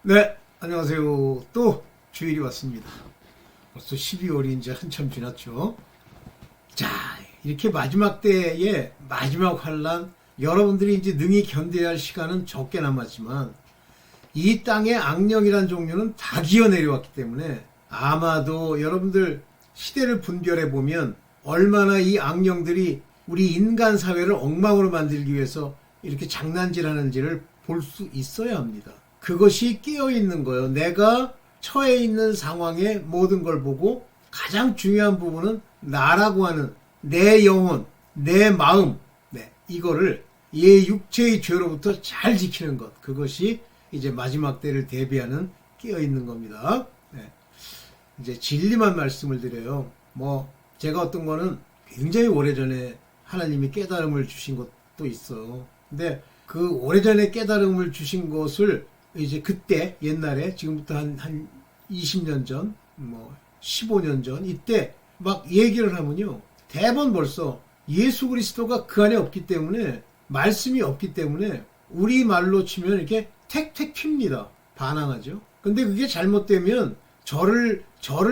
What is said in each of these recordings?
네, 안녕하세요. 또 주일이 왔습니다. 벌써 12월이 이제 한참 지났죠. 자, 이렇게 마지막 때의 마지막 환란, 여러분들이 이제 능히 견뎌야 할 시간은 적게 남았지만 이 땅의 악령이란 종류는 다 기어 내려왔기 때문에 아마도 여러분들 시대를 분별해 보면 얼마나 이 악령들이 우리 인간 사회를 엉망으로 만들기 위해서 이렇게 장난질하는지를 볼 수 있어야 합니다. 그것이 깨어있는 거예요. 내가 처해 있는 상황의 모든 걸 보고 가장 중요한 부분은 나라고 하는 내 영혼, 내 마음, 이거를 이 육체의 죄로부터 잘 지키는 것. 그것이 이제 마지막 때를 대비하는 깨어있는 겁니다. 이제 진리만 말씀을 드려요. 제가 어떤 거는 굉장히 오래전에 하나님이 깨달음을 주신 것도 있어. 근데 그 오래전에 깨달음을 주신 것을 이제 그때 옛날에 지금부터 한 20년 전, 15년 전 이때 막 얘기를 하면요. 대부분 벌써 예수 그리스도가 그 안에 없기 때문에 말씀이 없기 때문에 우리 말로 치면 이렇게 택택 핍니다. 반항하죠. 근데 그게 잘못되면 저를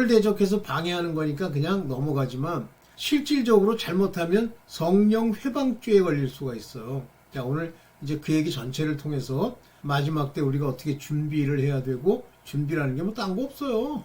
대적해서 방해하는 거니까 그냥 넘어가지만 실질적으로 잘못하면 성령 회방죄에 걸릴 수가 있어요. 자, 오늘 이제 그 얘기 전체를 통해서 마지막 때 우리가 어떻게 준비를 해야 되고, 준비라는 게 딴 거 없어요.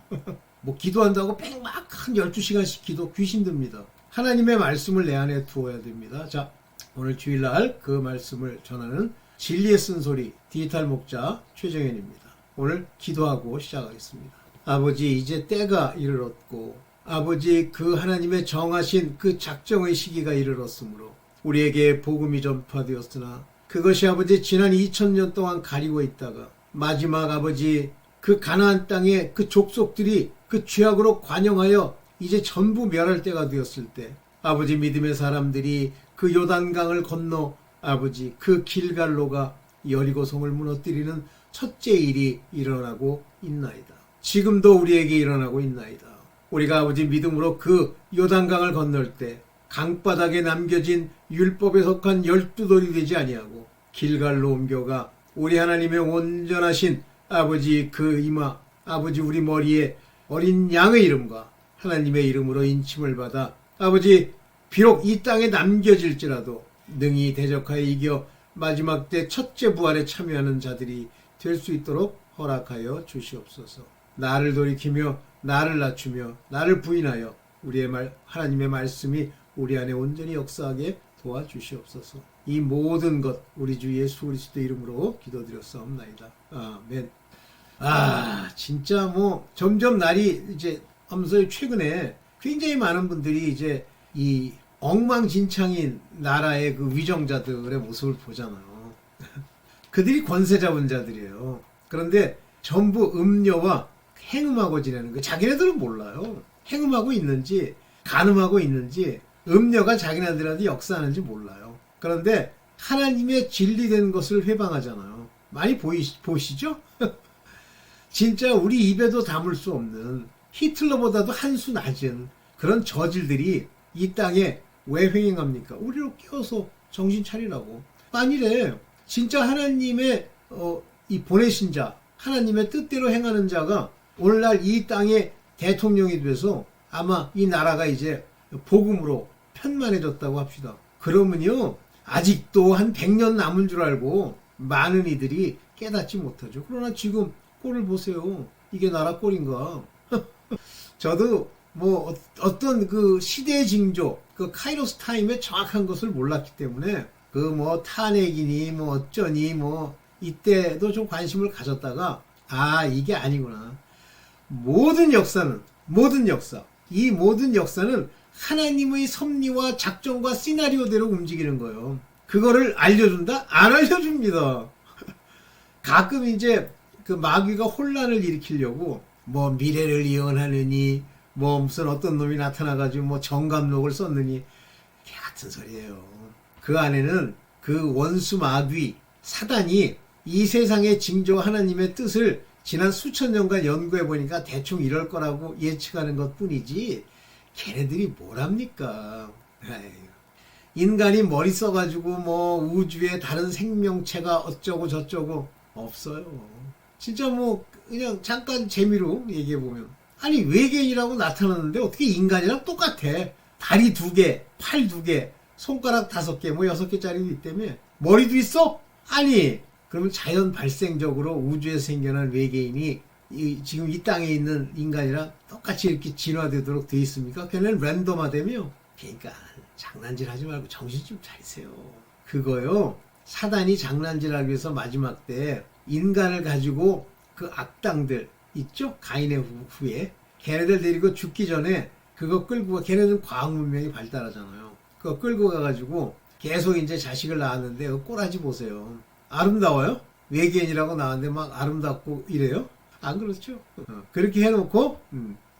기도한다고 막 한 12시간씩 기도 귀신 듭니다. 하나님의 말씀을 내 안에 두어야 됩니다. 자, 오늘 주일날 그 말씀을 전하는 진리의 쓴소리 디지털 목자 최정현입니다. 오늘 기도하고 시작하겠습니다. 아버지, 이제 때가 이르렀고 아버지 그 하나님의 정하신 그 작정의 시기가 이르렀으므로 우리에게 복음이 전파되었으나 그것이 아버지 지난 2000년 동안 가리고 있다가 마지막 아버지 그 가나안 땅의 그 족속들이 그 죄악으로 관영하여 이제 전부 멸할 때가 되었을 때 아버지 믿음의 사람들이 그 요단강을 건너 아버지 그 길갈로가 여리고성을 무너뜨리는 첫째 일이 일어나고 있나이다. 지금도 우리에게 일어나고 있나이다. 우리가 아버지 믿음으로 그 요단강을 건널 때 강바닥에 남겨진 율법에 속한 12돌이 되지 아니하고 길갈로 옮겨가 우리 하나님의 온전하신 아버지 그 이마 아버지 우리 머리에 어린 양의 이름과 하나님의 이름으로 인침을 받아 아버지 비록 이 땅에 남겨질지라도 능히 대적하여 이겨 마지막 때 첫째 부활에 참여하는 자들이 될 수 있도록 허락하여 주시옵소서. 나를 돌이키며 나를 낮추며 나를 부인하여 우리의 하나님의 말씀이 우리 안에 온전히 역사하게 도와주시옵소서. 이 모든 것 우리 주 예수 그리스도 이름으로 기도드렸사옵나이다. 아멘. 진짜 점점 날이 이제 하면서 최근에 굉장히 많은 분들이 이제 이 엉망진창인 나라의 그 위정자들의 모습을 보잖아요. 그들이 권세 잡은 자들이에요. 그런데 전부 음녀와 행음하고 지내는 거. 자기네들은 몰라요. 행음하고 있는지 간음하고 있는지 음녀가 자기네들한테 역사하는지 몰라요. 그런데 하나님의 진리된 것을 회방하잖아요. 많이 보시죠? 진짜 우리 입에도 담을 수 없는 히틀러보다도 한 수 낮은 그런 저질들이 이 땅에 왜 횡행합니까? 우리로 끼워서 정신 차리라고. 아니래. 진짜 하나님의 이 보내신 자, 하나님의 뜻대로 행하는 자가 오늘날 이 땅의 대통령이 돼서 아마 이 나라가 이제 복음으로 편만해졌다고 합시다. 그러면요, 아직도 한 100년 남은 줄 알고 많은 이들이 깨닫지 못하죠. 그러나 지금 꼴을 보세요. 이게 나라 꼴인가? 저도 어떤 그 시대의 징조, 그 카이로스 타임의 정확한 것을 몰랐기 때문에 탄핵이니 어쩌니 이때도 좀 관심을 가졌다가 이게 아니구나. 모든 역사는 이 모든 역사는 하나님의 섭리와 작정과 시나리오대로 움직이는 거예요. 그거를 알려준다? 안 알려줍니다. 가끔 이제 그 마귀가 혼란을 일으키려고 미래를 예언하느니 무슨 어떤 놈이 나타나가지고 정감록을 썼느니 개 같은 소리예요. 그 안에는 그 원수 마귀 사단이 이 세상의 징조 하나님의 뜻을 지난 수천 년간 연구해 보니까 대충 이럴 거라고 예측하는 것 뿐이지 걔네들이 뭘 합니까? 인간이 머리 써가지고 우주에 다른 생명체가 어쩌고 저쩌고 없어요. 진짜 뭐 그냥 잠깐 재미로 얘기해보면 아니 외계인이라고 나타났는데 어떻게 인간이랑 똑같아. 다리 2개, 팔 2개, 손가락 5개, 뭐 6개짜리도 있다며. 머리도 있어? 아니 그러면 자연 발생적으로 우주에서 생겨난 외계인이 지금 이 땅에 있는 인간이랑 똑같이 이렇게 진화되도록 돼 있습니까? 걔는 랜덤화되며. 그러니까 장난질 하지 말고 정신 좀 차리세요. 그거요, 사단이 장난질하기 위해서 마지막 때 인간을 가지고 그 악당들 있죠? 가인의 후에 걔네들 데리고 죽기 전에 그거 끌고 가. 걔네들은 과학 문명이 발달하잖아요. 그거 끌고 가가지고 계속 이제 자식을 낳았는데 그 꼬라지 보세요. 아름다워요? 외계인이라고 나왔는데 막 아름답고 이래요? 안 그렇죠? 그렇게 해놓고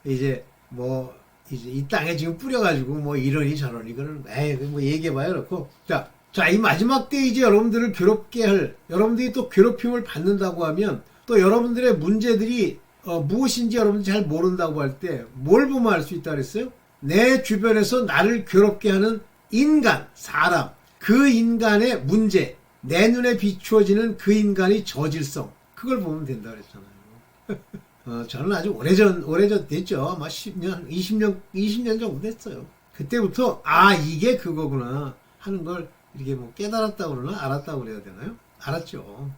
이제 뭐 이제 이 땅에 지금 뿌려가지고 뭐 이러니 저러니 그러는 거. 에이 뭐 얘기해봐요. 그렇고 자, 이 마지막 때 이제 여러분들을 괴롭게 할, 여러분들이 또 괴롭힘을 받는다고 하면 또 여러분들의 문제들이 무엇인지 여러분들이 잘 모른다고 할 때 뭘 보면 알 수 있다 그랬어요? 내 주변에서 나를 괴롭게 하는 인간, 사람, 그 인간의 문제, 내 눈에 비추어지는 그 인간의 저질성, 그걸 보면 된다 그랬잖아요. 저는 아주 오래전 됐죠. 아마 10년, 20년 정도 됐어요. 그때부터 이게 그거구나 하는 걸 이렇게 뭐 깨달았다고 그러나 알았다고 그래야 되나요? 알았죠.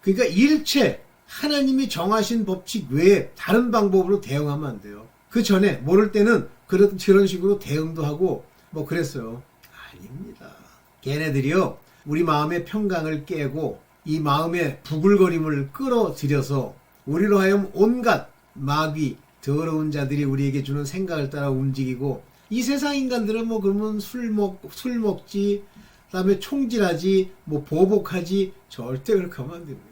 그러니까 일체 하나님이 정하신 법칙 외에 다른 방법으로 대응하면 안 돼요. 그 전에 모를 때는 그런 식으로 대응도 하고 뭐 그랬어요. 아닙니다. 걔네들이요, 우리 마음의 평강을 깨고 이 마음의 부글거림을 끌어들여서 우리로 하여금 온갖 마귀, 더러운 자들이 우리에게 주는 생각을 따라 움직이고, 이 세상 인간들은 뭐 그러면 술 먹지, 그다음에 총질하지, 뭐 보복하지, 절대 그렇게 하면 안 됩니다.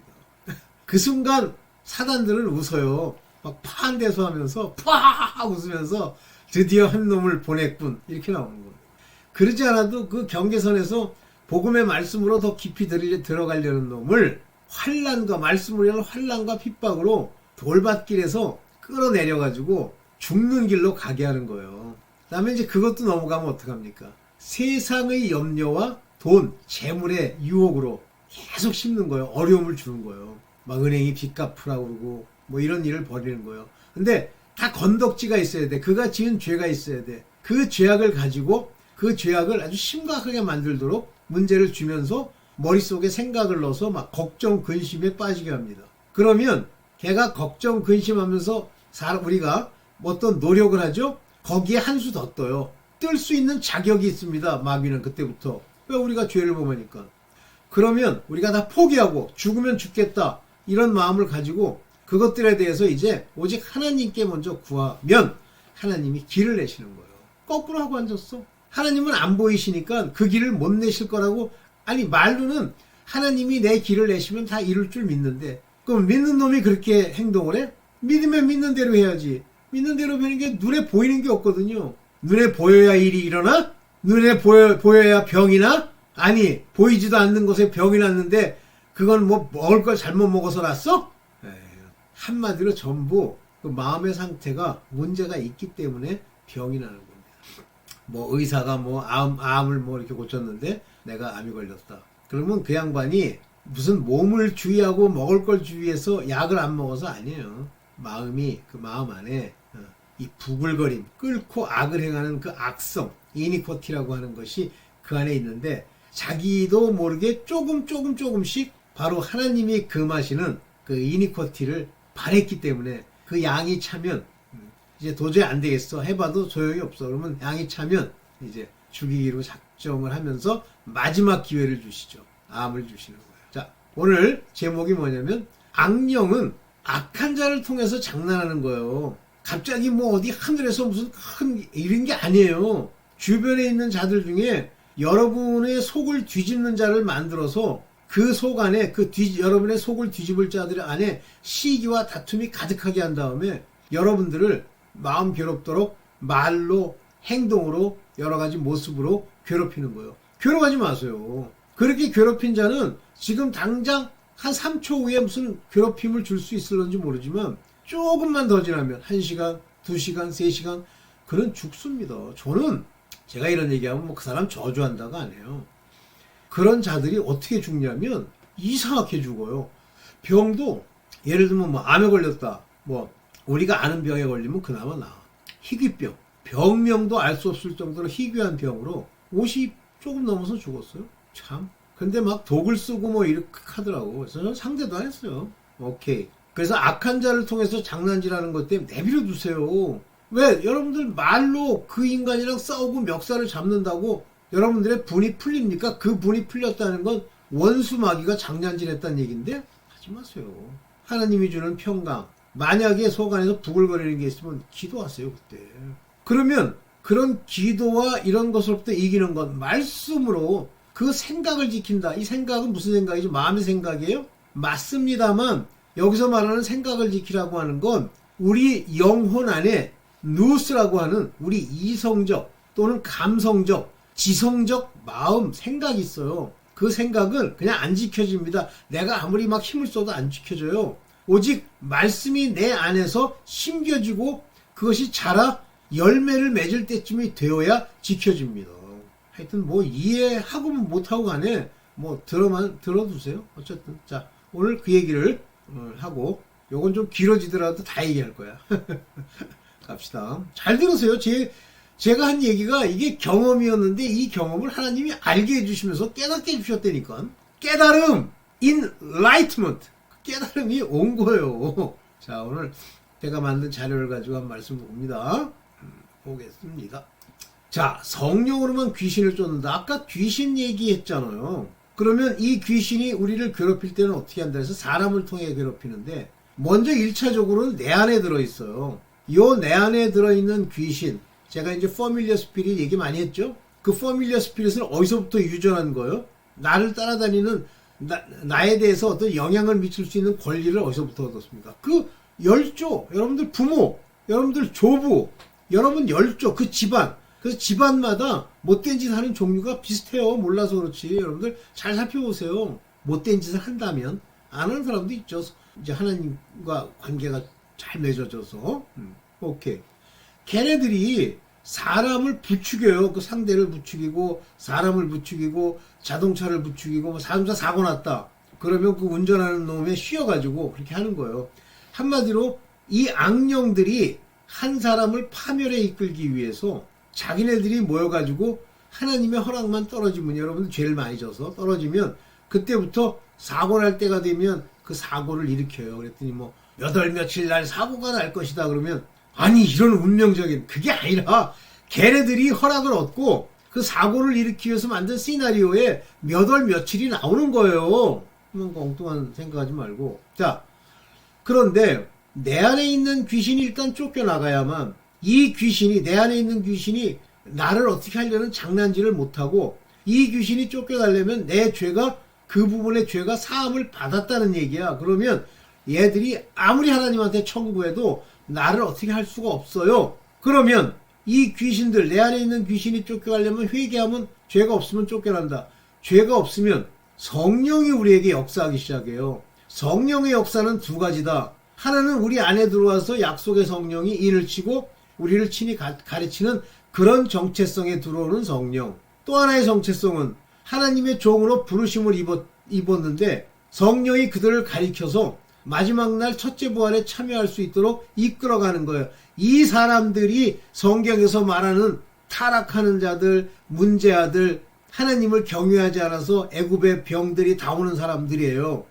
그 순간 사단들은 웃어요. 막 파한대소하면서 푸아 웃으면서 드디어 한 놈을 보냈군, 이렇게 나오는 거예요. 그러지 않아도 그 경계선에서 복음의 말씀으로 더 깊이 들어가려는 놈을 환난과 말씀으로 인한 환난과 핍박으로 돌밭길에서 끌어내려가지고 죽는 길로 가게 하는 거예요. 그 다음에 이제 그것도 넘어가면 어떡합니까? 세상의 염려와 돈, 재물의 유혹으로 계속 씹는 거예요. 어려움을 주는 거예요. 막 은행이 빚 갚으라고 그러고 뭐 이런 일을 벌이는 거예요. 근데 다 건덕지가 있어야 돼. 그가 지은 죄가 있어야 돼. 그 죄악을 가지고 그 죄악을 아주 심각하게 만들도록 문제를 주면서 머릿속에 생각을 넣어서 막 걱정, 근심에 빠지게 합니다. 그러면 걔가 걱정, 근심하면서 우리가 어떤 노력을 하죠? 거기에 한 수 더 떠요. 뜰 수 있는 자격이 있습니다. 마귀는 그때부터. 왜 우리가 죄를 범하니까. 그러면 우리가 다 포기하고 죽으면 죽겠다, 이런 마음을 가지고 그것들에 대해서 이제 오직 하나님께 먼저 구하면 하나님이 길을 내시는 거예요. 거꾸로 하고 앉았어. 하나님은 안 보이시니까 그 길을 못 내실 거라고. 아니 말로는 하나님이 내 길을 내시면 다 이룰 줄 믿는데, 그럼 믿는 놈이 그렇게 행동을 해? 믿으면 믿는 대로 해야지. 믿는 대로 하는 게 눈에 보이는 게 없거든요. 눈에 보여야 일이 일어나? 눈에 보여야 병이 나? 아니 보이지도 않는 곳에 병이 났는데 그건 뭐 먹을 걸 잘못 먹어서 났어? 한마디로 전부 그 마음의 상태가 문제가 있기 때문에 병이 나는 겁니다. 뭐 의사가 뭐 암을 뭐 이렇게 고쳤는데 내가 암이 걸렸다. 그러면 그 양반이 무슨 몸을 주의하고 먹을 걸 주의해서 약을 안 먹어서 아니에요. 마음이, 그 마음 안에 이 부글거림, 끓고 악을 행하는 그 악성, 이니쿼티라고 하는 것이 그 안에 있는데, 자기도 모르게 조금씩 바로 하나님이 금하시는 그 이니쿼티를 바랬기 때문에 그 양이 차면 이제 도저히 안 되겠어, 해봐도 소용이 없어. 그러면 양이 차면 이제 죽이기로 작정을 하면서 마지막 기회를 주시죠. 암을 주시는 거예요. 자, 오늘 제목이 뭐냐면 악령은 악한 자를 통해서 장난하는 거예요. 갑자기 뭐 어디 하늘에서 무슨 큰 이런 게 아니에요. 주변에 있는 자들 중에 여러분의 속을 뒤집는 자를 만들어서 그 속 안에 여러분의 속을 뒤집을 자들 안에 시기와 다툼이 가득하게 한 다음에 여러분들을 마음 괴롭도록 말로, 행동으로, 여러 가지 모습으로 괴롭히는 거예요. 괴로워하지 마세요. 그렇게 괴롭힌 자는 지금 당장 한 3초 후에 무슨 괴롭힘을 줄 수 있을런지 모르지만 조금만 더 지나면 1시간, 2시간, 3시간 그런 죽습니다. 저는 제가 이런 얘기하면 뭐 그 사람 저주한다가 아니에요. 그런 자들이 어떻게 죽냐면 이상하게 죽어요. 병도 예를 들면 뭐 암에 걸렸다. 뭐 우리가 아는 병에 걸리면 그나마 나아. 희귀병. 병명도 알 수 없을 정도로 희귀한 병으로 50 조금 넘어서 죽었어요. 참. 근데 막 독을 쓰고 뭐 이렇게 하더라고. 그래서 저는 상대도 안 했어요. 오케이. 그래서 악한 자를 통해서 장난질하는 것 때문에 내버려 두세요. 왜? 여러분들 말로 그 인간이랑 싸우고 멱살을 잡는다고 여러분들의 분이 풀립니까? 그 분이 풀렸다는 건 원수 마귀가 장난질했다는 얘기인데 하지 마세요. 하나님이 주는 평강. 만약에 속 안에서 부글거리는 게 있으면 기도하세요. 그때. 그러면 그런 기도와 이런 것으로부터 이기는 건 말씀으로 그 생각을 지킨다. 이 생각은 무슨 생각이죠? 마음의 생각이에요? 맞습니다만 여기서 말하는 생각을 지키라고 하는 건 우리 영혼 안에 누스라고 하는 우리 이성적 또는 감성적, 지성적 마음, 생각이 있어요. 그 생각은 그냥 안 지켜집니다. 내가 아무리 막 힘을 써도 안 지켜져요. 오직 말씀이 내 안에서 심겨지고 그것이 자라 열매를 맺을 때쯤이 되어야 지켜집니다. 하여튼 뭐 이해하고 못하고 간에 뭐 들어두세요. 어쨌든 자 오늘 그 얘기를 하고 요건 좀 길어지더라도 다 얘기할 거야. 갑시다. 잘 들으세요. 제가 한 얘기가 이게 경험이었는데 이 경험을 하나님이 알게 해주시면서 깨닫게 해주셨다니까. 깨달음, enlightenment. 깨달음이 온 거예요. 자, 오늘 제가 만든 자료를 가지고 한 말씀 봅니다. 보겠습니다. 자, 성령으로만 귀신을 쫓는다. 아까 귀신 얘기했잖아요. 그러면 이 귀신이 우리를 괴롭힐 때는 어떻게 한다 해서 사람을 통해 괴롭히는데 먼저 1차적으로는 내 안에 들어있어요. 요 내 안에 들어있는 귀신, 제가 이제 퍼밀리어 스피릿 얘기 많이 했죠. 그 퍼밀리어 스피릿은 어디서부터 유전한 거예요? 나를 따라다니는 나에 대해서 어떤 영향을 미칠 수 있는 권리를 어디서부터 얻었습니까? 그 열조, 여러분들 부모, 여러분들 조부, 여러분 열조, 그 집안. 그래서 집안마다 못된 짓 하는 종류가 비슷해요. 몰라서 그렇지. 여러분들 잘 살펴보세요. 못된 짓을 한다면 안 하는 사람도 있죠. 이제 하나님과 관계가 잘 맺어져서. 오케이. 걔네들이 사람을 부추겨요. 그 상대를 부추기고 사람을 부추기고 자동차를 부추기고 뭐 자동차 사고 났다. 그러면 그 운전하는 놈에 쉬어가지고 그렇게 하는 거예요. 한마디로 이 악령들이 한 사람을 파멸에 이끌기 위해서 자기네들이 모여가지고 하나님의 허락만 떨어지면 여러분들 죄를 많이 져서 떨어지면 그때부터 사고 날 때가 되면 그 사고를 일으켜요. 그랬더니 뭐 몇 월 며칠 날 사고가 날 것이다 그러면 아니 이런 운명적인 그게 아니라 걔네들이 허락을 얻고 그 사고를 일으키기 위해서 만든 시나리오에 몇 월 며칠이 나오는 거예요. 그런 엉뚱한 생각하지 말고. 자, 그런데 내 안에 있는 귀신이 일단 쫓겨나가야만 이 귀신이 내 안에 있는 귀신이 나를 어떻게 하려는 장난질을 못하고 이 귀신이 쫓겨나려면 내 죄가 그 부분의 죄가 사함을 받았다는 얘기야. 그러면 얘들이 아무리 하나님한테 청구해도 나를 어떻게 할 수가 없어요. 그러면 이 귀신들 내 안에 있는 귀신이 쫓겨가려면 회개하면 죄가 없으면 쫓겨난다. 죄가 없으면 성령이 우리에게 역사하기 시작해요. 성령의 역사는 두 가지다. 하나는 우리 안에 들어와서 약속의 성령이 인을 치고 우리를 친히 가르치는 그런 정체성에 들어오는 성령. 또 하나의 정체성은 하나님의 종으로 부르심을 입었는데 성령이 그들을 가리켜서 마지막 날 첫째 부활에 참여할 수 있도록 이끌어가는 거예요. 이 사람들이 성경에서 말하는 타락하는 자들, 문제아들, 하나님을 경외하지 않아서 애굽의 병들이 다 오는 사람들이에요.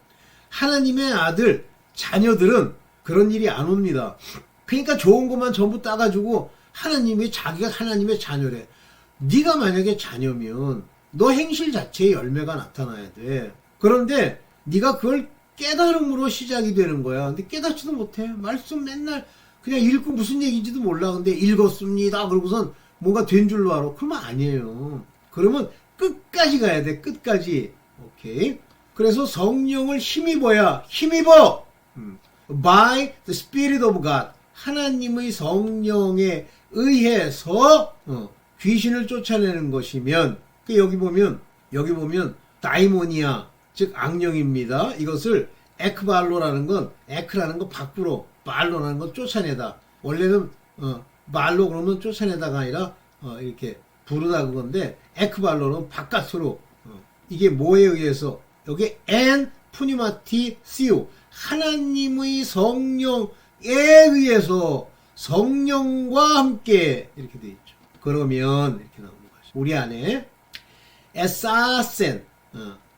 하나님의 아들, 자녀들은 그런 일이 안 옵니다. 그러니까 좋은 것만 전부 따가지고 하나님이 자기가 하나님의 자녀래. 네가 만약에 자녀면 너 행실 자체에 열매가 나타나야 돼. 그런데 네가 그걸 깨달음으로 시작이 되는 거야. 근데 깨닫지도 못해. 말씀 맨날 그냥 읽고 무슨 얘기인지도 몰라. 근데 읽었습니다. 그러고선 뭔가 된 줄로 알아. 그러면 아니에요. 그러면 끝까지 가야 돼. 끝까지. 오케이. 그래서 성령을 힘입어야 힘입어. By the Spirit of God. 하나님의 성령에 의해서 귀신을 쫓아내는 것이면 여기 보면 다이모니아 즉 악령입니다. 이것을 에크발로라는 건 에크라는 건 밖으로 발로라는 건 쫓아내다. 원래는 말로 그러면 쫓아내다가 아니라 이렇게 부르다 그건데 에크발로는 바깥으로 이게 뭐에 의해서 여기 엔 푸니마티 시우 하나님의 성령에 의해서 성령과 함께 이렇게 되어 있죠. 그러면 이렇게 나오는 거죠. 우리 안에 에사센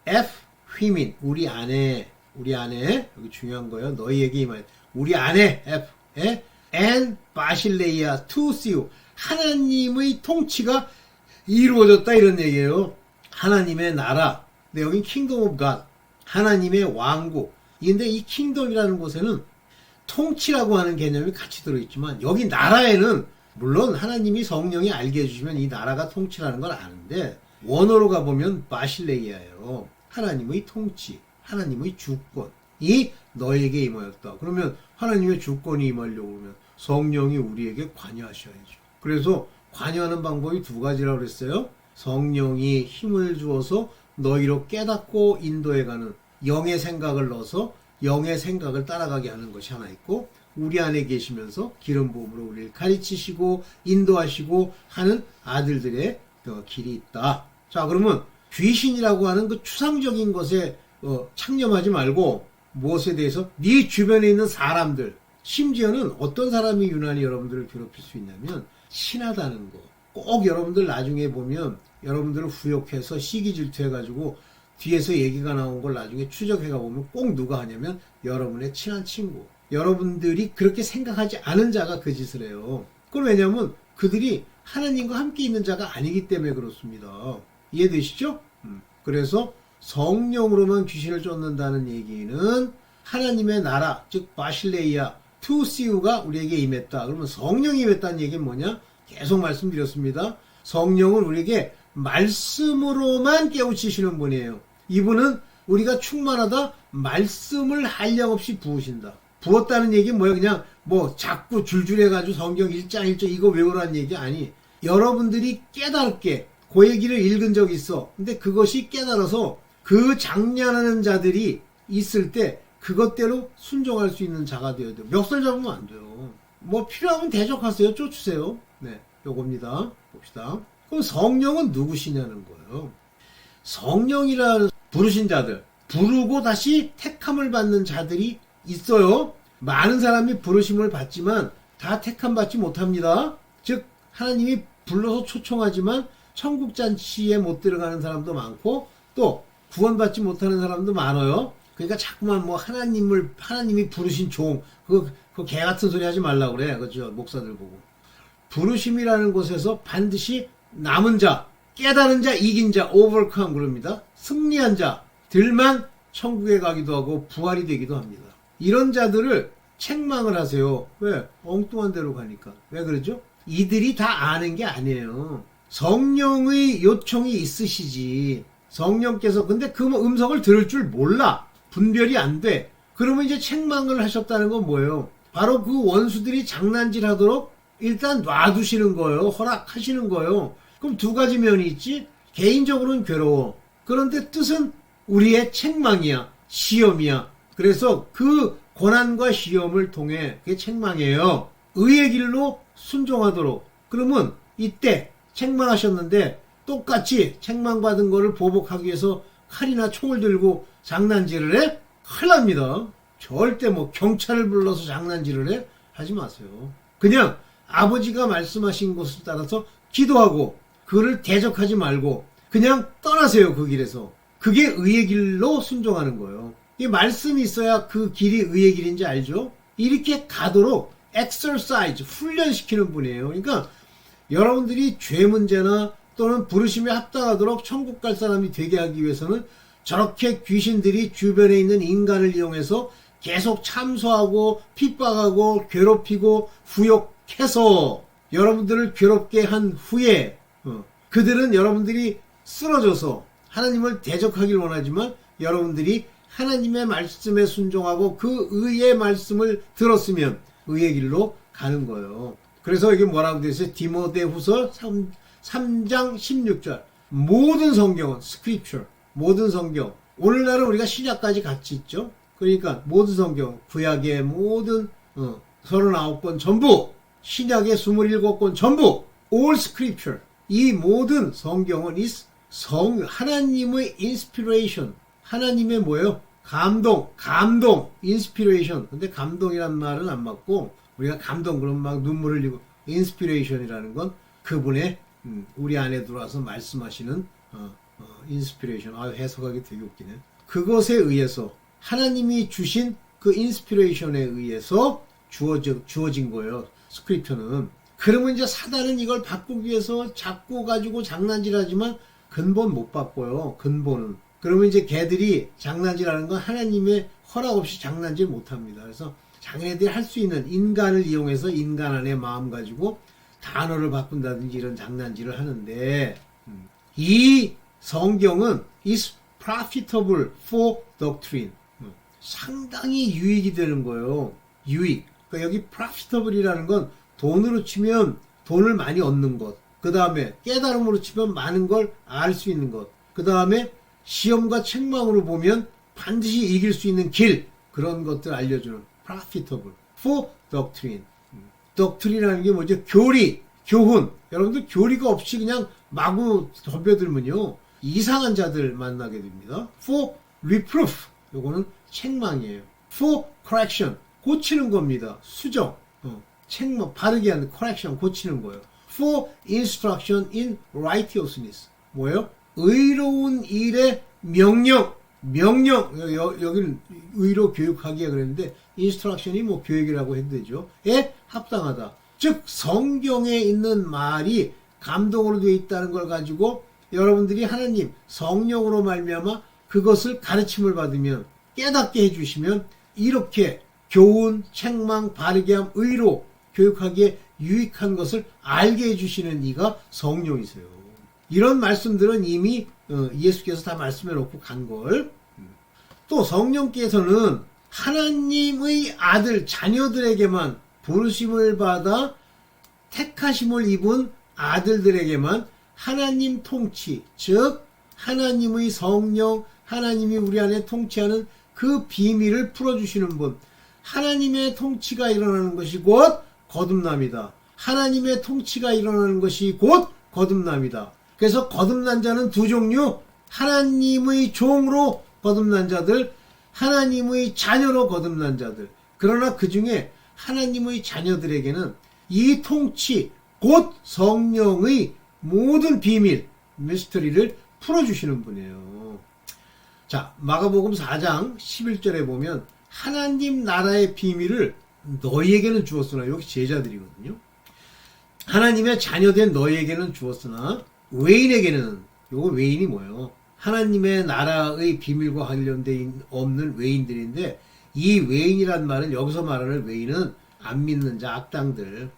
F 휘민 우리 안에 여기 중요한 거예요. 너희에게 임하여 우리 안에 F에 and 바실레이아 투시우 하나님의 통치가 이루어졌다 이런 얘기예요. 하나님의 나라. 근데 여긴 킹덤 오브 갓 하나님의 왕국. 근데 이 킹덤이라는 곳에는 통치라고 하는 개념이 같이 들어있지만 여기 나라에는 물론 하나님이 성령이 알게 해주시면 이 나라가 통치라는 걸 아는데 원어로 가보면 바실레이아예요. 하나님의 통치, 하나님의 주권이 너에게 임하였다. 그러면 하나님의 주권이 임하려고 그러면 성령이 우리에게 관여하셔야죠. 그래서 관여하는 방법이 두 가지라고 그랬어요. 성령이 힘을 주어서 너희로 깨닫고 인도해가는 영의 생각을 넣어서 영의 생각을 따라가게 하는 것이 하나 있고 우리 안에 계시면서 기름 부음으로 우리를 가르치시고 인도하시고 하는 아들들의 길이 있다. 자, 그러면 귀신이라고 하는 그 추상적인 것에 창념하지 말고 무엇에 대해서 네 주변에 있는 사람들, 심지어는 어떤 사람이 유난히 여러분들을 괴롭힐 수 있냐면 친하다는 거. 꼭 여러분들 나중에 보면 여러분들을 후욕해서 시기 질투해가지고 뒤에서 얘기가 나온 걸 나중에 추적해가 보면 꼭 누가 하냐면 여러분의 친한 친구. 여러분들이 그렇게 생각하지 않은 자가 그 짓을 해요. 그건 왜냐면 그들이 하나님과 함께 있는 자가 아니기 때문에 그렇습니다. 이해되시죠? 그래서 성령으로만 귀신을 쫓는다는 얘기는 하나님의 나라, 즉 바실레이아, 투시우가 우리에게 임했다. 그러면 성령이 임했다는 얘기는 뭐냐? 계속 말씀드렸습니다. 성령은 우리에게 말씀으로만 깨우치시는 분이에요. 이분은 우리가 충만하다 말씀을 한량없이 부으신다. 부었다는 얘기는 뭐예요? 그냥 뭐 자꾸 줄줄 해가지고 성경 1장 1절 이거 외우라는 얘기 아니. 여러분들이 깨닫게 그 얘기를 읽은 적이 있어. 근데 그것이 깨달아서 그 장난하는 자들이 있을 때 그것대로 순종할 수 있는 자가 되어야 돼요. 멱살 잡으면 안 돼요. 뭐 필요하면 대적하세요. 쫓으세요. 네, 요겁니다. 봅시다. 그럼 성령은 누구시냐는 거예요. 성령이라는 부르신 자들, 부르고 다시 택함을 받는 자들이 있어요. 많은 사람이 부르심을 받지만 다 택함 받지 못합니다. 즉 하나님이 불러서 초청하지만 천국잔치에 못 들어가는 사람도 많고 또 구원받지 못하는 사람도 많아요. 그러니까 자꾸만 뭐 하나님이 부르신 종 그거 개 같은 소리 하지 말라고 그래. 그죠? 목사들 보고. 부르심이라는 곳에서 반드시 남은 자, 깨달은 자, 이긴 자, overcome 그럽니다. 승리한 자들만 천국에 가기도 하고 부활이 되기도 합니다. 이런 자들을 책망을 하세요. 왜? 엉뚱한 데로 가니까. 왜 그러죠? 이들이 다 아는 게 아니에요. 성령의 요청이 있으시지. 성령께서 근데 그 음성을 들을 줄 몰라. 분별이 안 돼. 그러면 이제 책망을 하셨다는 건 뭐예요? 바로 그 원수들이 장난질하도록 일단 놔두시는 거예요. 허락하시는 거예요. 그럼 두 가지 면이 있지. 개인적으로는 괴로워. 그런데 뜻은 우리의 책망이야. 시험이야. 그래서 그 고난과 시험을 통해 그게 책망이에요. 의의 길로 순종하도록. 그러면 이때 책망하셨는데 똑같이 책망받은 거를 보복하기 위해서 칼이나 총을 들고 장난질을 해? 큰일 납니다. 절대 뭐 경찰을 불러서 장난질을 해? 하지 마세요. 그냥 아버지가 말씀하신 것을 따라서 기도하고 그를 대적하지 말고 그냥 떠나세요. 그 길에서. 그게 의의 길로 순종하는 거예요. 이 말씀이 있어야 그 길이 의의 길인지 알죠? 이렇게 가도록 exercise, 훈련시키는 분이에요. 그러니까 여러분들이 죄 문제나 또는 부르심에 합당하도록 천국 갈 사람이 되게 하기 위해서는 저렇게 귀신들이 주변에 있는 인간을 이용해서 계속 참소하고 핍박하고 괴롭히고 후욕해서 여러분들을 괴롭게 한 후에 그들은 여러분들이 쓰러져서 하나님을 대적하길 원하지만 여러분들이 하나님의 말씀에 순종하고 그 의의 말씀을 들었으면 의의 길로 가는 거예요. 그래서 이게 뭐라고 되어 있어요? 디모데후서 3장 16절. 모든 성경은 스크립처, 모든 성경. 오늘날은 우리가 신약까지 같이 있죠. 그러니까 모든 성경, 구약의 모든 39권 전부, 신약의 27권 전부, all scripture. 이 모든 성경은 하나님의 inspiration, 하나님의 뭐예요? 감동, 인스피레이션. 근데 감동이란 말은 안 맞고, 우리가 감동, 그럼 막 눈물을 흘리고, 인스피레이션이라는 건 그분의, 우리 안에 들어와서 말씀하시는, 인스피레이션. 해석하기 되게 웃기네. 그것에 의해서, 하나님이 주신 그 인스피레이션에 의해서 주어진 거예요. 스크립처는. 그러면 이제 사단은 이걸 바꾸기 위해서 자꾸 가지고 장난질하지만 근본 못 바꿔요. 근본은. 그러면 이제 걔들이 장난질하는 건 하나님의 허락 없이 장난질 못 합니다. 그래서 자기네들이 할 수 있는 인간을 이용해서 인간 안의 마음 가지고 단어를 바꾼다든지 이런 장난질을 하는데, 이 성경은 is profitable for doctrine. 상당히 유익이 되는 거예요. 유익. 그러니까 여기 profitable이라는 건 돈으로 치면 돈을 많이 얻는 것. 그 다음에 깨달음으로 치면 많은 걸 알 수 있는 것. 그 다음에 시험과 책망으로 보면 반드시 이길 수 있는 길. 그런 것들 알려주는 profitable for doctrine. doctrine이라는 게 뭐죠? 교리, 교훈. 여러분들 교리가 없이 그냥 마구 덤벼들면요, 이상한 자들 만나게 됩니다. for reproof. 요거는 책망이에요. for correction. 고치는 겁니다. 수정. 책망, 바르게 하는 correction, 고치는 거예요. for instruction in righteousness. 뭐예요? 의로운 일의 명령. 여기는 의로 교육하기가 그랬는데, instruction이 뭐 교육이라고 해도 되죠. 에 합당하다. 즉, 성경에 있는 말이 감동으로 되어 있다는 걸 가지고 여러분들이 하나님 성령으로 말미암아 그것을 가르침을 받으면, 깨닫게 해주시면, 이렇게 교훈, 책망, 바르게함, 의로 교육하기에 유익한 것을 알게 해주시는 이가 성령이세요. 이런 말씀들은 이미 예수께서 다 말씀해 놓고 간 걸. 또 성령께서는 하나님의 아들, 자녀들에게만 부르심을 받아 택하심을 입은 아들들에게만 하나님 통치, 즉 하나님의 성령, 하나님이 우리 안에 통치하는 그 비밀을 풀어주시는 분. 하나님의 통치가 일어나는 것이 곧 거듭남이다. 하나님의 통치가 일어나는 것이 곧 거듭남이다. 그래서 거듭난 자는 두 종류, 하나님의 종으로 거듭난 자들, 하나님의 자녀로 거듭난 자들. 그러나 그 중에 하나님의 자녀들에게는 이 통치, 곧 성령의 모든 비밀, 미스터리를 풀어주시는 분이에요. 자, 마가복음 4장 11절에 보면 하나님 나라의 비밀을 너희에게는 주었으나, 여기 제자들이거든요. 하나님의 자녀된 너희에게는 주었으나 외인에게는, 요거 외인이 뭐예요? 하나님의 나라의 비밀과 관련돼 없는 외인들인데, 이 외인이란 말은, 여기서 말하는 외인은 안 믿는 자, 악당들.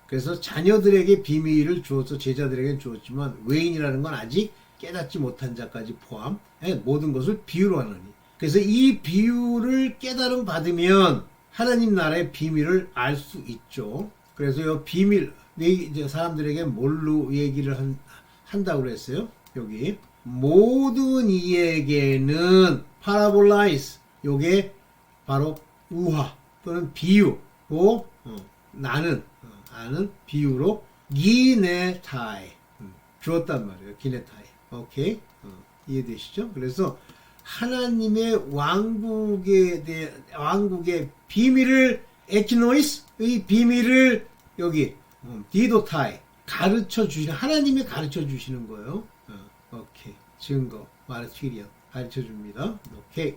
그래서 자녀들에게 비밀을 주어서 제자들에게는 주었지만 외인이라는 건 아직 깨닫지 못한 자까지 포함, 모든 것을 비유로 하느니. 그래서 이 비유를 깨달음 받으면 하나님 나라의 비밀을 알 수 있죠. 그래서 이 비밀, 이제 사람들에게 뭘로 얘기를 한다고 그랬어요? 여기 모든 이에게는 파라볼라이스, 요게 바로 우화 또는 비유로, 나는 아는 비유로 기네타이 주었단 말이에요. 기네타이. 오케이? 이해되시죠? 그래서 하나님의 왕국의 비밀을, 에키노이스의 비밀을 여기 디도타이 가르쳐 주시는, 하나님이 가르쳐 주시는 거예요. 오케이. 증거, 마르티리아 가르쳐 줍니다. 오케이.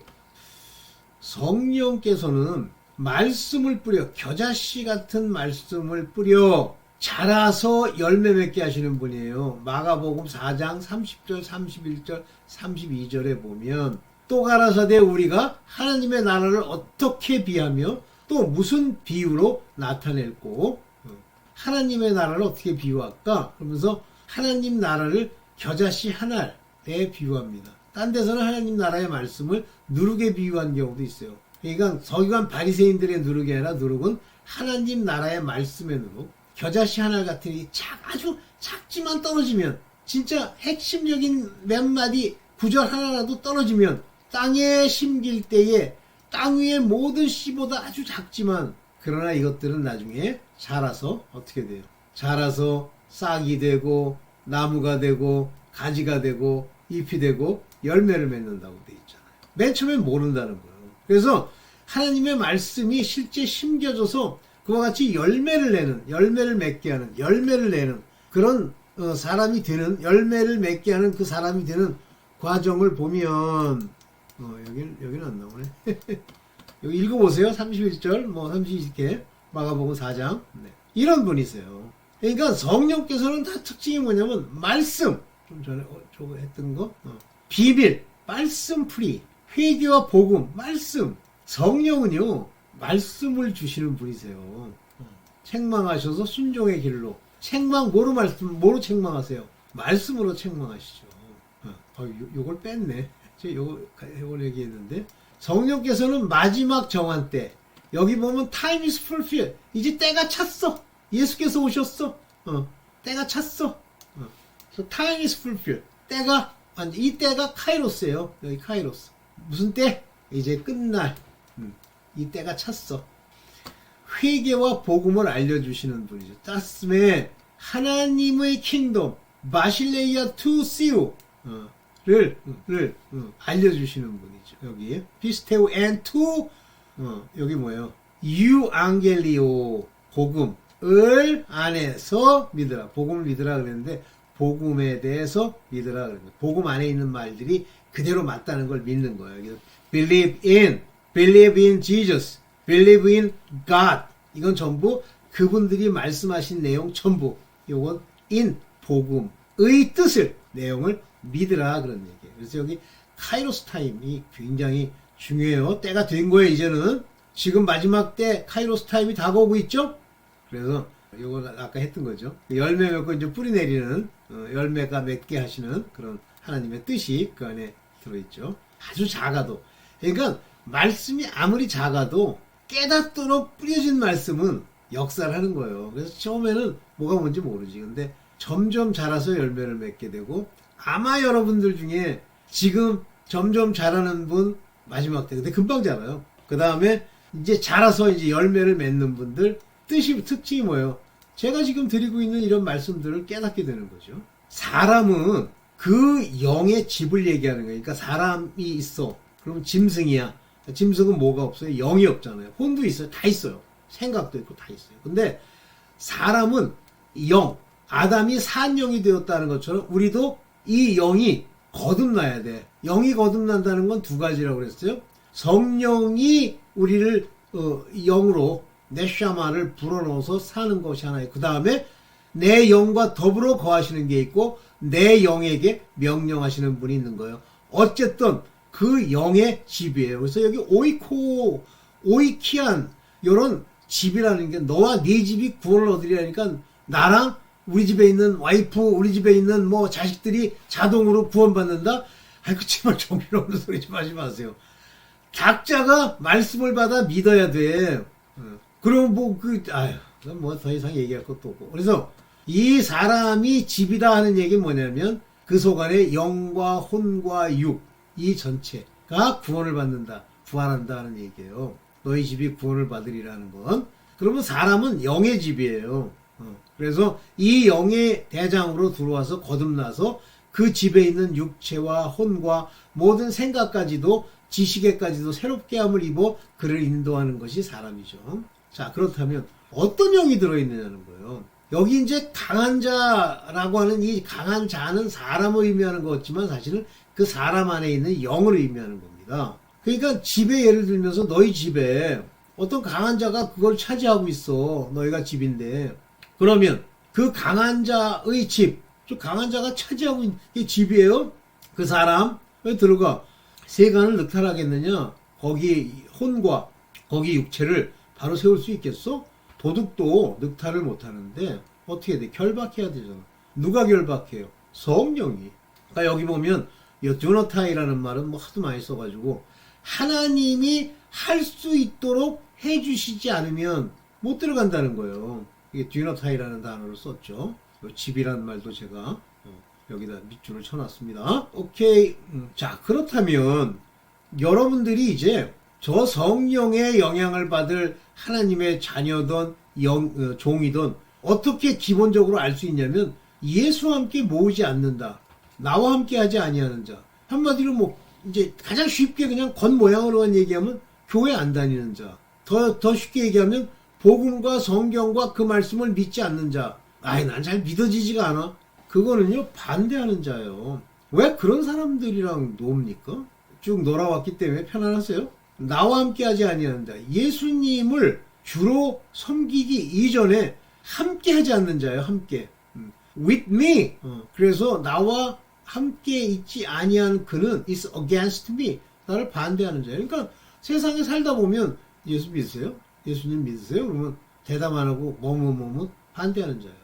성령께서는 말씀을 뿌려, 겨자씨 같은 말씀을 뿌려 자라서 열매 맺게 하시는 분이에요. 마가복음 4장 30절, 31절, 32절에 보면 또 가라사대 우리가 하나님의 나라를 어떻게 비하며 또 무슨 비유로 나타낼고, 하나님의 나라를 어떻게 비유할까? 그러면서 하나님 나라를 겨자씨 한 알에 비유합니다. 딴 데서는 하나님 나라의 말씀을 누룩에 비유한 경우도 있어요. 그러니까 서기관 바리새인들의 누룩이 아니라 누룩은 하나님 나라의 말씀의 누룩. 겨자씨 한 알 같은 이 아주 작지만 떨어지면, 진짜 핵심적인 몇 마디 구절 하나라도 떨어지면 땅에 심길 때에 땅 위의 모든 씨보다 아주 작지만, 그러나 이것들은 나중에 자라서 어떻게 돼요? 자라서 싹이 되고 나무가 되고 가지가 되고 잎이 되고 열매를 맺는다고 돼 있잖아요. 맨 처음엔 모른다는 거예요. 그래서 하나님의 말씀이 실제 심겨져서 그와 같이 열매를 맺게 하는, 열매를 내는 그런 사람이 되는, 열매를 맺게 하는 그 사람이 되는 과정을 보면 여기는 안 나오네. 여기 읽어보세요. 31절, 32개, 마가복음 4장. 네. 이런 분이세요. 그러니까 성령께서는 다 특징이 뭐냐면, 말씀, 좀 전에 저거 했던 거, 비밀, 말씀풀이, 회개와 복음, 말씀. 성령은요, 말씀을 주시는 분이세요. 책망하셔서 순종의 길로. 뭐로 책망하세요? 말씀으로 책망하시죠. 요걸 뺐네. 제가 요걸 얘기했는데, 성령께서는 마지막 정한 때, 여기 보면 time is fulfilled. 이제 때가 찼어. 예수께서 오셨어. 때가 찼어. So time is fulfilled. 이 때가 카이로스예요. 여기 카이로스. 무슨 때? 이제 끝날. 이 때가 찼어. 회개와 복음을 알려주시는 분이죠. 따스메 하나님의 킹덤 마실레이아 투 시우 를 알려주시는 분이죠. 여기 피스테오 앤 투 여기 뭐예요? 유앙겔리오 복음을 안에서 믿으라. 복음을 믿으라 그랬는데 복음에 대해서 믿으라 그랬는데 복음 안에 있는 말들이 그대로 맞다는 걸 믿는 거예요. Believe in Jesus, believe in God. 이건 전부 그분들이 말씀하신 내용 전부. 이건 in 복음의 뜻을 내용을 믿으라 그런 얘기예요. 그래서 여기 카이로스 타임이 굉장히 중요해요. 때가 된 거예요. 이제는 지금 마지막 때 카이로스 타임이 다가오고 있죠. 그래서 이거 아까 했던 거죠. 열매 맺고 이제 뿌리 내리는 열매가 맺게 하시는 그런 하나님의 뜻이 그 안에 들어있죠. 아주 작아도. 그러니까 말씀이 아무리 작아도 깨닫도록 뿌려진 말씀은 역사를 하는 거예요. 그래서 처음에는 뭐가 뭔지 모르지. 근데 점점 자라서 열매를 맺게 되고 아마 여러분들 중에 지금 점점 자라는 분 마지막 때 근데 금방 자라요. 그 다음에 이제 자라서 이제 열매를 맺는 분들 특징이 뭐예요? 제가 지금 드리고 있는 이런 말씀들을 깨닫게 되는 거죠. 사람은 그 영의 집을 얘기하는 거예요. 그러니까 사람이 있어. 그러면 짐승이야. 짐승은 뭐가 없어요? 영이 없잖아요. 혼도 있어요. 다 있어요. 생각도 있고 다 있어요. 근데 사람은 영, 아담이 산 영이 되었다는 것처럼 우리도 이 영이 거듭나야 돼. 영이 거듭난다는 건 두 가지라고 그랬어요. 성령이 우리를 영으로 네샤마를 불어넣어서 사는 것이 하나예요. 그 다음에 내 영과 더불어 거하시는 게 있고 내 영에게 명령하시는 분이 있는 거예요. 어쨌든 그 영의 집이에요. 그래서 여기 오이키안 이런 집이라는 게 너와 네 집이 구원을 얻으리라니까 나랑 우리 집에 있는 와이프, 우리 집에 있는 뭐 자식들이 자동으로 구원받는다? 아이고 정말 정신없는 소리 좀 하지 마세요. 각자가 말씀을 받아 믿어야 돼. 그럼 뭐 더 이상 얘기할 것도 없고. 그래서 이 사람이 집이다 하는 얘기는 뭐냐면 그 속 안에 영과 혼과 육, 이 전체가 구원을 받는다, 부활한다 하는 얘기예요. 너희 집이 구원을 받으리라는 건. 그러면 사람은 영의 집이에요. 그래서 이 영의 대장으로 들어와서 거듭나서 그 집에 있는 육체와 혼과 모든 생각까지도 지식에까지도 새롭게 함을 입어 그를 인도하는 것이 사람이죠. 자, 그렇다면 어떤 영이 들어있느냐는 거예요. 여기 이제 강한 자라고 하는 이 강한 자는 사람을 의미하는 것 같지만 사실은 그 사람 안에 있는 영을 의미하는 겁니다. 그러니까 집에 예를 들면서 너희 집에 어떤 강한 자가 그걸 차지하고 있어. 너희가 집인데. 그러면 그 강한 자의 집, 좀 강한 자가 차지하고 있는 게 집이에요. 그 사람, 왜 들어가? 세간을 늑탈하겠느냐? 거기 혼과 거기 육체를 바로 세울 수 있겠어? 도둑도 늑탈을 못하는데 어떻게 돼? 결박해야 되잖아. 누가 결박해요? 성령이. 그러니까 여기 보면 듀너타이라는 말은 뭐 하도 많이 써가지고 하나님이 할 수 있도록 해주시지 않으면 못 들어간다는 거예요. 이게 듀너타이라는 단어를 썼죠. 집이라는 말도 제가 여기다 밑줄을 쳐놨습니다. 오케이. 자, 그렇다면 여러분들이 이제 저 성령의 영향을 받을 하나님의 자녀든 종이든 어떻게 기본적으로 알 수 있냐면 예수와 함께 모으지 않는다. 나와 함께 하지 아니하는 자. 한마디로 뭐 이제 가장 쉽게 그냥 겉모양으로만 얘기하면 교회 안 다니는 자. 더 쉽게 얘기하면 복음과 성경과 그 말씀을 믿지 않는 자. 난 잘 믿어지지가 않아. 그거는요, 반대하는 자예요. 왜 그런 사람들이랑 놉니까? 쭉 놀아왔기 때문에 편안하세요? 나와 함께 하지 아니하는 자. 예수님을 주로 섬기기 이전에 함께 하지 않는 자예요, 함께. With me. 그래서 나와 함께 있지 아니한 그는 is against me. 나를 반대하는 자예요. 그러니까 세상에 살다 보면 예수 믿으세요? 예수님 믿으세요? 그러면 대답 안 하고 뭐뭐 반대하는 자예요.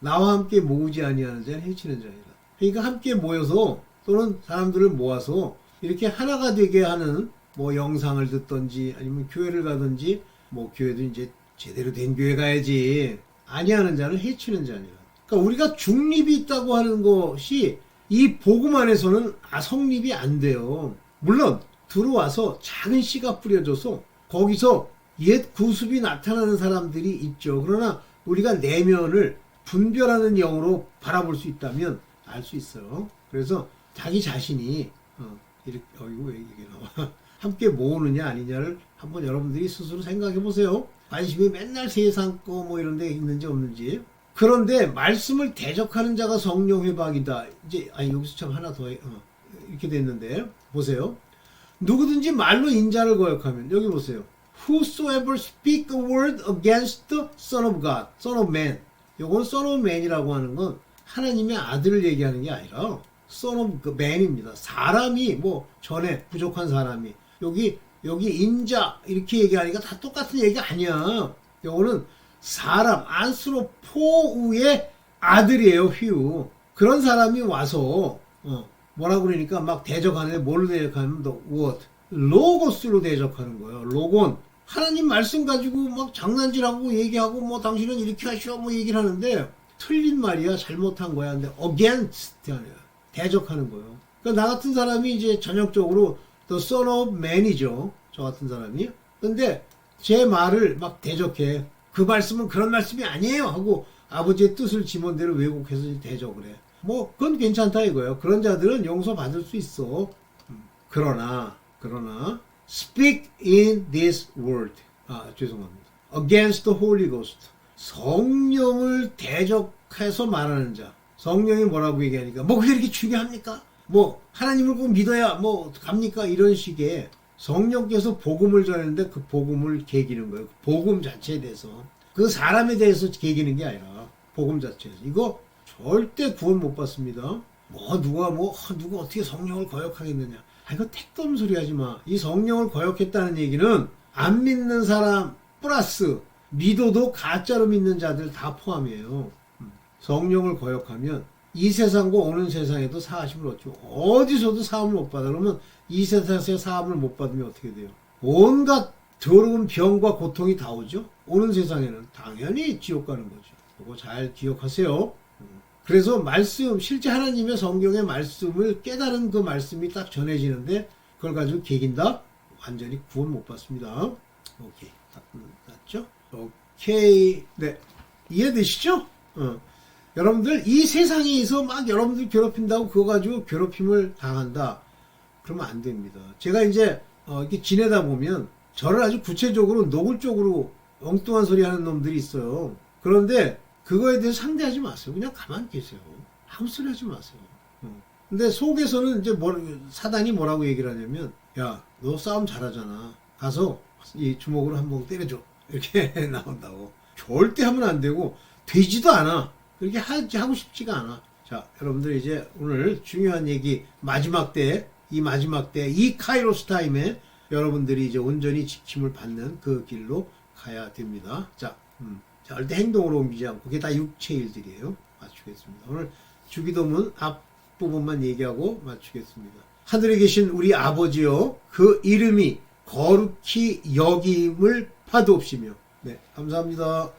나와 함께 모으지 아니하는 자는 해치는 자이다. 그러니까 함께 모여서 또는 사람들을 모아서 이렇게 하나가 되게 하는 뭐 영상을 듣던지 아니면 교회를 가든지 뭐 교회도 이제 제대로 된 교회 가야지 아니하는 자는 해치는 자니라. 그러니까 우리가 중립이 있다고 하는 것이 이 복음 안에서는 성립이 안 돼요. 물론 들어와서 작은 씨가 뿌려져서 거기서 옛 구습이 나타나는 사람들이 있죠. 그러나 우리가 내면을 분별하는 영으로 바라볼 수 있다면 알 수 있어요. 그래서 자기 자신이 이렇게 왜 이게 나와 함께 모으느냐 아니냐를 한번 여러분들이 스스로 생각해 보세요. 관심이 맨날 세상 거 뭐 이런 데 있는지 없는지. 그런데 말씀을 대적하는 자가 성령 회박이다. 이제 여기서 참 하나 더 이렇게 됐는데 보세요. 누구든지 말로 인자를 거역하면 여기 보세요. Whosoever speak a word against the Son of God, Son of Man. 요건 Son of Man이라고 하는 건 하나님의 아들을 얘기하는 게 아니라 Son of Man입니다. 사람이 뭐 전에 부족한 사람이 여기 인자 이렇게 얘기하니까 다 똑같은 얘기 아니야. 요거는 사람 안스로포우의 아들이에요. 휘우. 그런 사람이 와서 뭐라 그러니까 막 대적하는데 뭘로 대적하면 the word 로고스로 대적하는 거예요. 로곤 하나님 말씀 가지고 막 장난질하고 얘기하고 뭐 당신은 이렇게 하시오 뭐 얘기를 하는데 틀린 말이야. 잘못한 거야. 근데 against 대적하는 거예요. 그러니까 나 같은 사람이 이제 전형적으로 the son of man이죠. 저 같은 사람이. 근데 제 말을 막 대적해. 그 말씀은 그런 말씀이 아니에요 하고 아버지의 뜻을 지멋대로 왜곡해서 대적을 해. 뭐 그건 괜찮다 이거예요. 그런 자들은 용서받을 수 있어. 그러나 speak in this word. 죄송합니다. against the Holy Ghost. 성령을 대적해서 말하는 자. 성령이 뭐라고 얘기하니까 뭐 그게 이렇게 중요합니까? 뭐 하나님을 꼭 믿어야 뭐 갑니까? 이런 식의 성령께서 복음을 전했는데 그 복음을 개기는 거예요. 복음 자체에 대해서. 그 사람에 대해서 개기는 게 아니라 복음 자체에서. 이거 절대 구원 못 받습니다. 누가 어떻게 성령을 거역하겠느냐. 이거 택도 없는 소리 하지 마. 이 성령을 거역했다는 얘기는 안 믿는 사람 플러스 믿어도 가짜로 믿는 자들 다 포함이에요. 성령을 거역하면 이 세상과 오는 세상에도 사하심을 얻죠. 어디서도 사함을 못 받아. 그러면 이 세상에서 사함을 못 받으면 어떻게 돼요? 온갖 더러운 병과 고통이 다 오죠. 오는 세상에는 당연히 지옥 가는 거죠. 그거 잘 기억하세요. 그래서 말씀, 실제 하나님의 성경의 말씀을 깨달은 그 말씀이 딱 전해지는데 그걸 가지고 개긴다? 완전히 구원 못 받습니다. 오케이. 다 끝났죠? 오케이. 네. 이해되시죠? 여러분들 이 세상에서 막 여러분들 괴롭힌다고 그거 가지고 괴롭힘을 당한다. 그러면 안 됩니다. 제가 이제 이렇게 지내다 보면 저를 아주 구체적으로 노골적으로 엉뚱한 소리 하는 놈들이 있어요. 그런데 그거에 대해서 상대하지 마세요. 그냥 가만히 계세요. 아무 소리 하지 마세요. 근데 속에서는 이제 사단이 뭐라고 얘기를 하냐면, 야, 너 싸움 잘하잖아. 가서 이 주먹으로 한번 때려줘. 이렇게 나온다고. 절대 하면 안 되고, 되지도 않아. 그렇게 하고 싶지가 않아. 자, 여러분들 이제 오늘 중요한 얘기, 마지막 때, 이 카이로스 타임에 여러분들이 이제 온전히 지킴을 받는 그 길로 가야 됩니다. 자, 절대 행동으로 옮기지 않고, 그게 다 육체 일들이에요. 맞추겠습니다. 오늘 주기도문 앞부분만 얘기하고 맞추겠습니다. 하늘에 계신 우리 아버지여, 그 이름이 거룩히 여김을 받으옵시며. 네, 감사합니다.